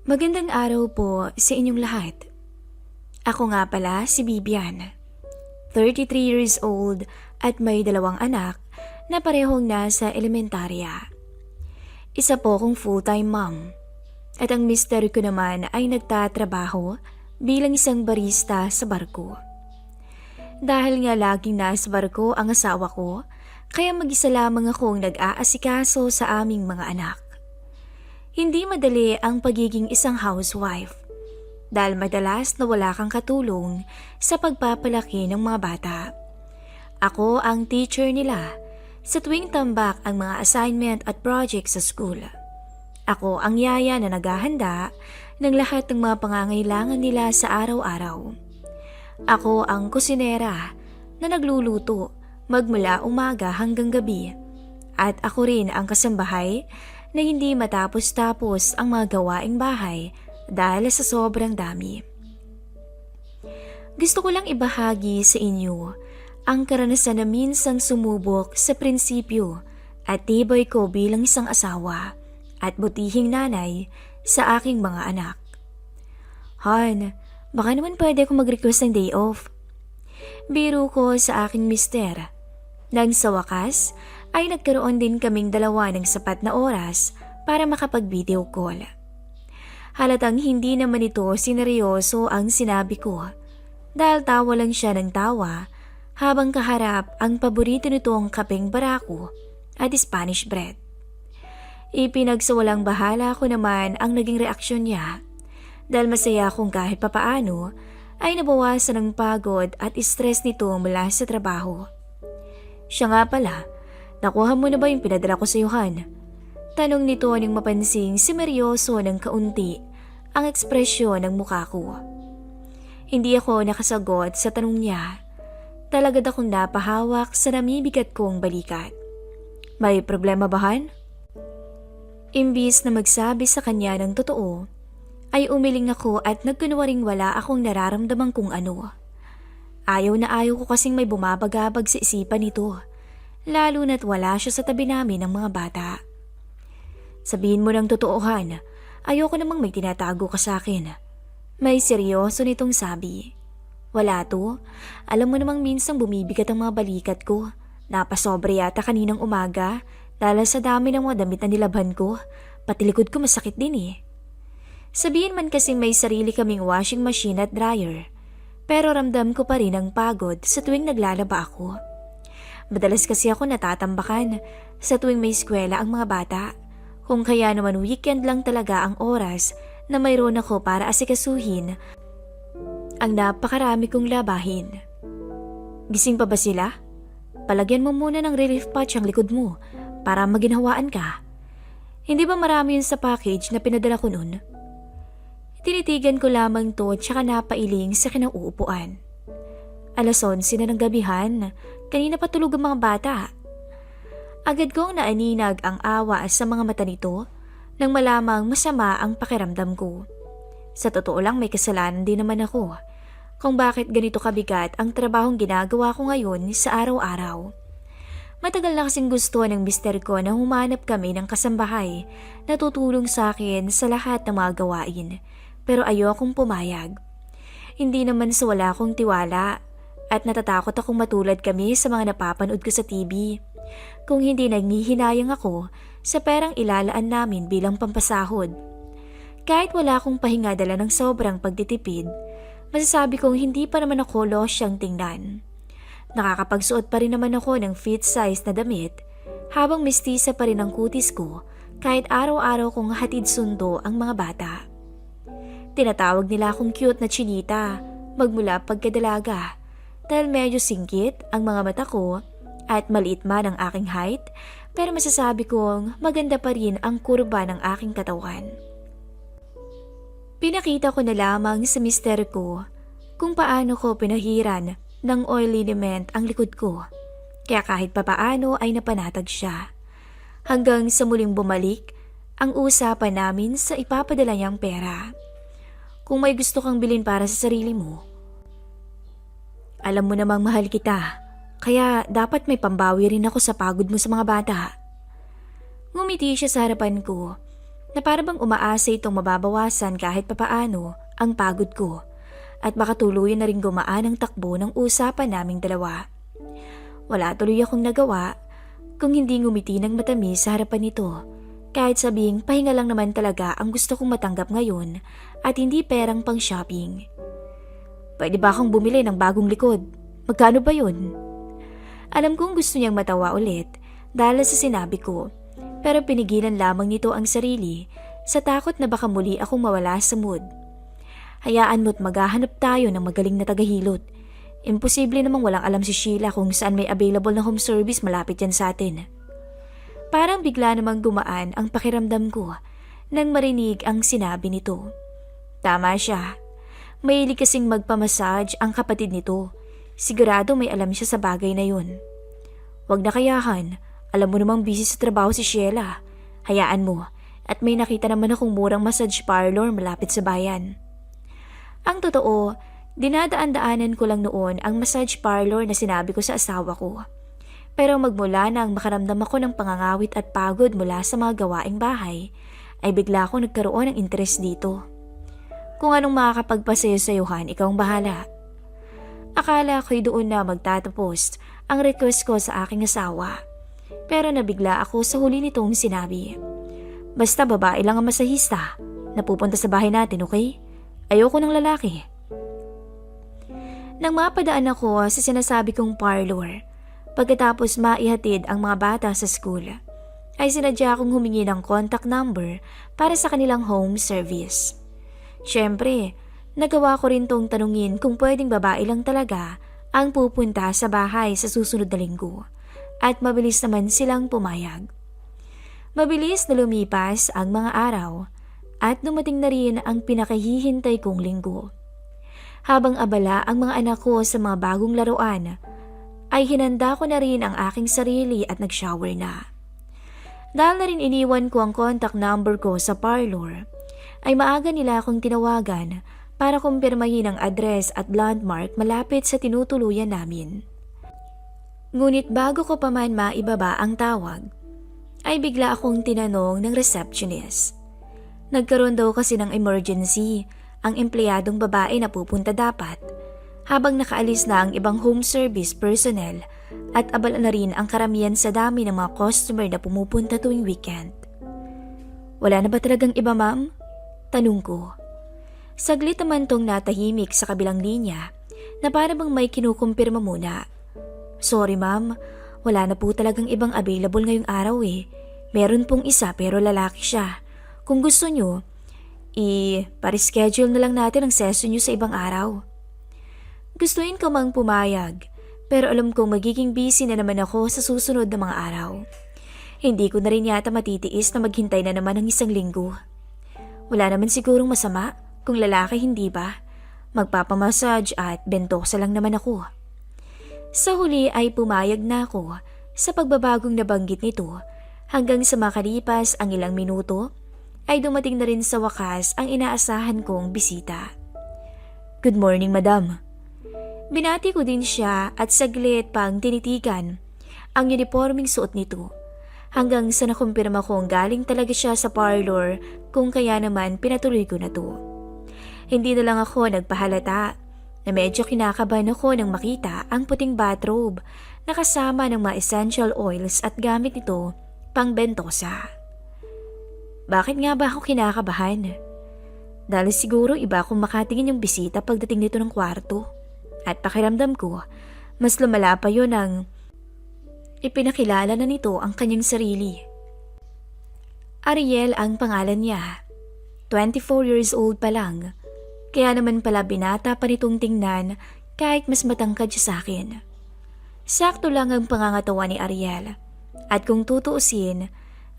Magandang araw po sa inyong lahat. Ako nga pala si Bibian, 33 years old at may dalawang anak na parehong nasa elementarya. Isa po akong full-time mom at ang mister ko naman ay nagtatrabaho bilang isang barista sa barko. Dahil nga laging nasa barko ang asawa ko, kaya mag-isa lamang akong nag-aasikaso sa aming mga anak. Hindi madali ang pagiging isang housewife dahil madalas na wala kang katulong sa pagpapalaki ng mga bata. Ako ang teacher nila sa tuwing tambak ang mga assignment at project sa school. Ako ang yaya na naghahanda ng lahat ng mga pangangailangan nila sa araw-araw. Ako ang kusinera na nagluluto magmula umaga hanggang gabi. At ako rin ang kasambahay na hindi matapos-tapos ang mga gawaing bahay dahil sa sobrang dami. Gusto ko lang ibahagi sa inyo ang karanasan na minsang sumubok sa prinsipyo at tibay ko bilang isang asawa at butihing nanay sa aking mga anak. Han, baka naman pwede akong mag-request ng day off. Biro ko sa aking mister. Nang sa wakas, ay nagkaroon din kaming dalawa ng sapat na oras para makapag-video call. Halatang hindi naman ito sineryoso ang sinabi ko dahil tawa lang siya ng tawa habang kaharap ang paborito nitong kapeng barako at Spanish bread. Ipinagsawalang bahala ko naman ang naging reaksyon niya dahil masaya akong kahit papaano ay nabawasan ng pagod at stress nito mula sa trabaho. Siya nga pala, nakuha mo na ba yung pinadala ko sa iyo, Han? Tanong nito nang mapansing simeryoso ng kaunti ang ekspresyon ng mukha ko. Hindi ako nakasagot sa tanong niya. Talagad akong napahawak sa namibigat kong balikat. May problema ba, Han? Imbis na magsabi sa kanya ng totoo, ay umiling ako at nagkunwaring wala akong nararamdaman kung ano. Ayaw na ayaw ko kasing may bumabagabag sa isipan nito, lalo na't wala siya sa tabi namin ng mga bata. Sabihin mo ng totoo, Han, ayoko namang may tinatago ka sa akin. May seryoso nitong sabi. Wala to, alam mo namang minsang bumibigat ang mga balikat ko. Napasobre yata kaninang umaga dahil sa dami ng mga damit na nilabhan ko, pati likod ko masakit din eh. Sabihin man kasing may sarili kaming washing machine at dryer, pero ramdam ko pa rin ang pagod sa tuwing naglalaba ako. Madalas kasi ako natatambakan sa tuwing may eskwela ang mga bata, kung kaya naman weekend lang talaga ang oras na mayroon ako para asikasuhin ang napakarami kong labahin. Gising pa ba sila? Palagyan mo muna ng relief patch ang likod mo para maginhawaan ka. Hindi ba marami yun sa package na pinadala ko nun? Tinitigan ko lamang to tsaka napailing sa kinauupuan. 11:00 na ng gabihan, kanina pa tulog ang mga bata. Agad kong naaninag ang awa sa mga mata nito nang malamang masama ang pakiramdam ko. Sa totoo lang may kasalanan din naman ako kung bakit ganito kabigat ang trabahong ginagawa ko ngayon sa araw-araw. Matagal na kasing gusto ng mister ko na humanap kami ng kasambahay na tutulong sa akin sa lahat ng mga gawain. Pero ayokong pumayag. Hindi naman sa wala akong tiwala at natatakot akong matulad kami sa mga napapanood ko sa TV. Kung hindi naghihinayang ako sa perang ilalaan namin bilang pampasahod. Kahit wala akong pahinga dala ng sobrang pagtitipid, masasabi kong hindi pa naman ako losyang tingnan. Nakakapagsuot pa rin naman ako ng fit size na damit habang mistisa pa rin ang kutis ko kahit araw-araw kong hatid sundo ang mga bata. Tinatawag nila akong cute na chinita magmula pagkadalaga dahil medyo singkit ang mga mata ko at maliit man ang aking height, pero masasabi kong maganda pa rin ang kurba ng aking katawan. Pinakita ko na lamang sa mister ko kung paano ko pinahiran ng oil liniment ang likod ko, kaya kahit papaano ay napanatag siya. Hanggang sa muling bumalik ang usapan namin sa ipapadala niyang pera. Kung may gusto kang bilhin para sa sarili mo, alam mo namang mahal kita, kaya dapat may pambawi rin ako sa pagod mo sa mga bata. Ngumiti siya sa harapan ko na para bang umaasa itong mababawasan kahit papaano ang pagod ko at baka tuluyan na rin gumaan ang takbo ng usapan naming dalawa. Wala tuloy akong nagawa kung hindi ngumiti ng matamis sa harapan nito kahit sabing pahinga lang naman talaga ang gusto kong matanggap ngayon at hindi perang pang shopping. Pwede ba akong bumili ng bagong likod? Magkano ba yun? Alam kong gusto niyang matawa ulit dahil sa sinabi ko. Pero pinigilan lamang nito ang sarili sa takot na baka muli akong mawala sa mood. Hayaan mo't maghahanap tayo ng magaling na tagahilot. Imposible namang walang alam si Sheila kung saan may available na home service malapit yan sa atin. Parang bigla namang gumaan ang pakiramdam ko nang marinig ang sinabi nito. Tama siya. Mahilig kasing magpamassage ang kapatid nito. Sigurado may alam siya sa bagay na yun. Wag na kayahan. Alam mo namang busy sa trabaho si Sheila. Hayaan mo at may nakita naman akong murang massage parlor malapit sa bayan. Ang totoo, dinadaan-daanan ko lang noon ang massage parlor na sinabi ko sa asawa ko. Pero magmula nang makaramdam ako ng pangangawit at pagod mula sa mga gawaing bahay, ay bigla akong nagkaroon ng interes dito. Kung anong makakapagpasayo-sayuhan, ikaw ang bahala. Akala ko'y doon na magtatapos ang request ko sa aking asawa. Pero nabigla ako sa huli nitong sinabi. Basta babae lang ang masahista na pupunta sa bahay natin, okay? Ayoko ng lalaki. Nang mapadaan ako sa sinasabi kong parlor, pagkatapos maihatid ang mga bata sa school, ay sinadya akong humingi ng contact number para sa kanilang home service. Siyempre, nagawa ko rin tong tanungin kung pwedeng babae lang talaga ang pupunta sa bahay sa susunod na linggo. At mabilis naman silang pumayag. Mabilis na lumipas ang mga araw at dumating na rin ang pinakahihintay kong linggo. Habang abala ang mga anak ko sa mga bagong laruan, ay hinanda ko na rin ang aking sarili at nag-shower na. Dahil na rin iniwan ko ang contact number ko sa parlor, ay maaga nila akong tinawagan para kumpirmahin ang address at landmark malapit sa tinutuluyan namin. Ngunit bago ko pa man maibaba ang tawag, ay bigla akong tinanong ng receptionist. Nagkaroon daw kasi ng emergency ang empleyadong babae na pupunta dapat, habang nakaalis na ang ibang home service personnel at abala na rin ang karamihan sa dami ng mga customer na pumupunta tuwing weekend. Wala na ba talagang iba, ma'am? Tanong ko. Saglit naman tong natahimik sa kabilang linya na para bang may kinukumpirma muna. Sorry ma'am, wala na po talagang ibang available ngayong araw eh. Meron pong isa pero lalaki siya. Kung gusto nyo, i-reschedule na lang natin ang session nyo sa ibang araw. Gustuin ko mang pumayag, pero alam kong magiging busy na naman ako sa susunod na mga araw. Hindi ko na rin yata matitiis na maghintay na naman ng isang linggo. Wala naman sigurong masama kung lalaki, hindi ba? Magpapamassage at bentosa lang naman ako. Sa huli ay pumayag na ako sa pagbabagong nabanggit nito hanggang sa makalipas ang ilang minuto ay dumating na rin sa wakas ang inaasahan kong bisita. Good morning, madam. Binati ko din siya at saglit pang tinitigan ang uniforming suot nito hanggang sa nakumpirma kong galing talaga siya sa parlor kung kaya naman pinatuloy ko na to. Hindi na lang ako nagpahalata na medyo kinakabahan ako nang makita ang puting bathrobe na kasama ng mga essential oils at gamit nito pang bentosa. Bakit nga ba ako kinakabahan? Dahil siguro iba akong makatingin yung bisita pagdating nito ng kwarto. At pakiramdam ko, mas lumala pa yun ang ipinakilala na nito ang kanyang sarili. Ariel ang pangalan niya. 24 years old pa lang. Kaya naman pala binata pa nitong tingnan kahit mas matangkad siya sa akin. Sakto lang ang pangangatawan ni Ariel. At kung tutuusin,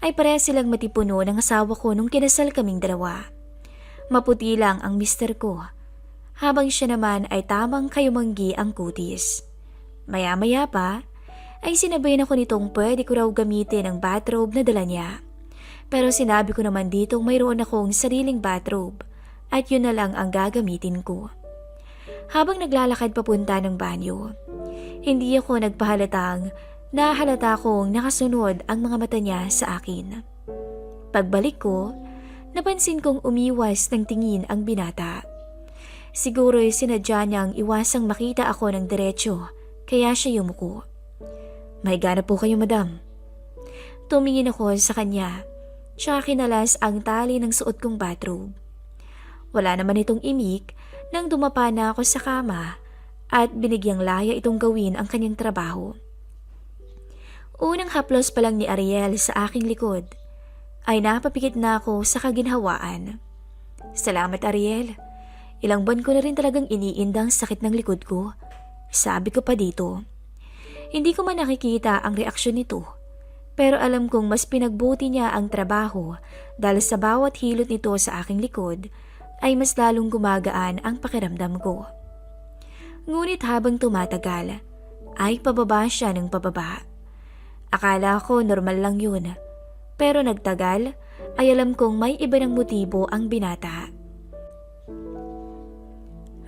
ay pareha silang matipuno ng asawa ko nung kinasal kaming dalawa. Maputi lang ang mister ko, habang siya naman ay tamang kayumanggi ang kutis. Maya-maya pa, ay sinabayan ako nitong pwede ko raw gamitin ang bathrobe na dala niya. Pero sinabi ko naman ditong mayroon akong sariling bathrobe. At yun na lang ang gagamitin ko. Habang naglalakad papunta ng banyo, hindi ako nagpahalatang nahalata kong nakasunod ang mga mata niya sa akin. Pagbalik ko, Napansin kong umiwas ng tingin ang binata. Siguro'y sinadya niyang iwasang makita ako ng diretsyo, kaya siya yumuko. May gana po kayo, madam. Tumingin ako sa kanya, tsaka kinalas ang tali ng suot kong bathrobe. Wala naman itong imik nang dumapa na ako sa kama at binigyang laya itong gawin ang kanyang trabaho. Unang haplos pa lang ni Ariel sa aking likod ay napapikit na ako sa kaginhawaan. Salamat, Ariel. Ilang buwan ko na rin talagang iniindang sakit ng likod ko. Sabi ko pa dito. Hindi ko man nakikita ang reaksyon nito, pero alam kong mas pinagbuti niya ang trabaho dahil sa bawat hilot nito sa aking likod ay mas lalong gumagaan ang pakiramdam ko. Ngunit habang tumatagal, ay pababa siya ng pababa. Akala ko normal lang yun, pero nagtagal ay alam kong may iba ng motibo ang binata.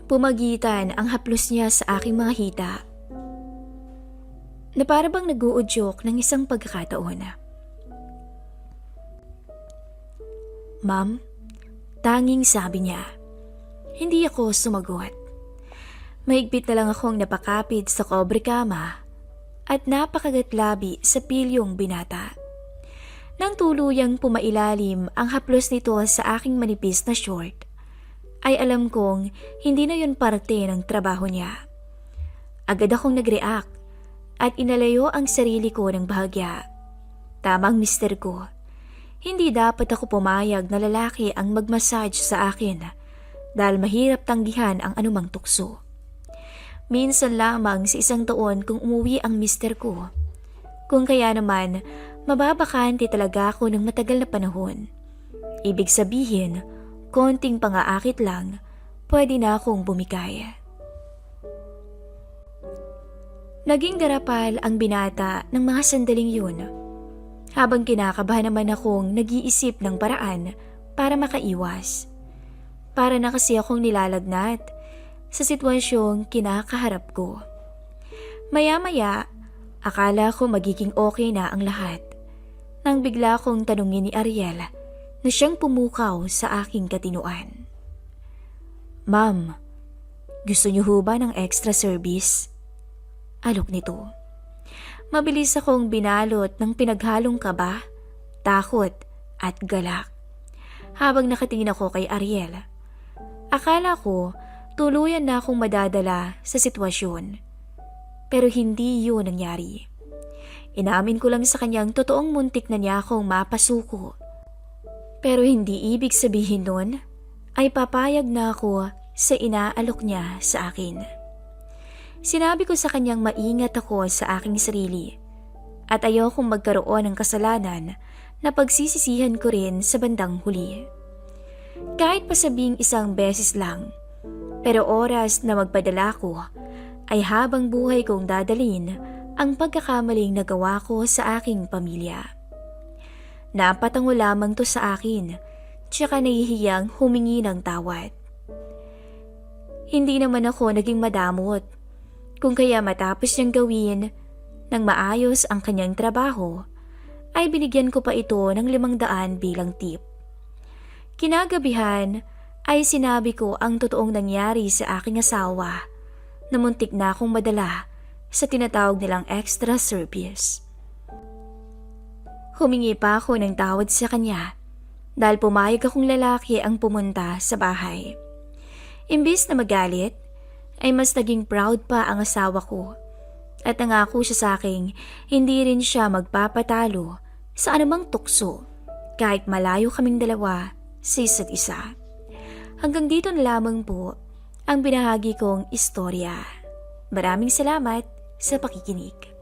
Pumagitan ang haplos niya sa aking mga hita, na para bang nag-uudyok ng isang pagkakataon. Ma'am, tanging sabi niya. Hindi ako sumagot. Mahigpit na lang akong napakapit sa kobre kama at napakagatlabi sa pilyong binata. Nang tuluyang pumailalim ang haplos nito sa aking manipis na short, ay alam kong hindi na yun parte ng trabaho niya. Agad akong nag-react at inalayo ang sarili ko ng bahagya. Tamang mister ko. Hindi dapat ako pumayag na lalaki ang mag-massage sa akin dahil mahirap tanggihan ang anumang tukso. Minsan lamang sa isang taon kung umuwi ang mister ko. Kung kaya naman, mababakante talaga ako ng matagal na panahon. Ibig sabihin, konting pangaakit lang, pwede na akong bumikay. Naging darapal ang binata ng mga sandaling yun. Habang kinakabahan naman akong nag-iisip ng paraan para makaiwas. Para na kasi akong nilalagnat sa sitwasyong kinakaharap ko. Maya-maya, akala ko magiging okay na ang lahat. Nang bigla akong tanungin ni Ariel na siyang pumukaw sa aking katinuan. Ma'am, gusto niyo ho ba ng extra service? Alok nito. Mabilis akong binalot ng pinaghalong kaba, takot at galak. Habang nakatingin ako kay Ariel, akala ko tuluyan na akong madadala sa sitwasyon. Pero hindi yun nangyari. Inamin ko lang sa kanyang totoong muntik na niya akong mapasuko. Pero hindi ibig sabihin nun ay papayag na ako sa inaalok niya sa akin. Sinabi ko sa kanyang maingat ako sa aking sarili at ayokong magkaroon ng kasalanan na pagsisisihan ko rin sa bandang huli. Kahit pasabing isang beses lang, pero oras na magpadala ko ay habang buhay kong dadalin ang pagkakamaling nagawa ko sa aking pamilya. Napatango lamang to sa akin, tsaka nahihiyang humingi ng tawad. Hindi naman ako naging madamot, kung kaya matapos niyang gawin ng maayos ang kanyang trabaho, ay binigyan ko pa ito ng 500 bilang tip. Kinagabihan ay sinabi ko ang totoong nangyari sa aking asawa na muntik na akong madala sa tinatawag nilang extra service. Humingi pa ako ng tawad sa kanya dahil pumayag akong lalaki ang pumunta sa bahay. Imbis na magalit, ay mas naging proud pa ang asawa ko at nangako siya sa akin hindi rin siya magpapatalo sa anumang tukso kahit malayo kaming dalawa sa isa't isa. Hanggang dito na lamang po ang binahagi kong istorya. Maraming salamat sa pakikinig.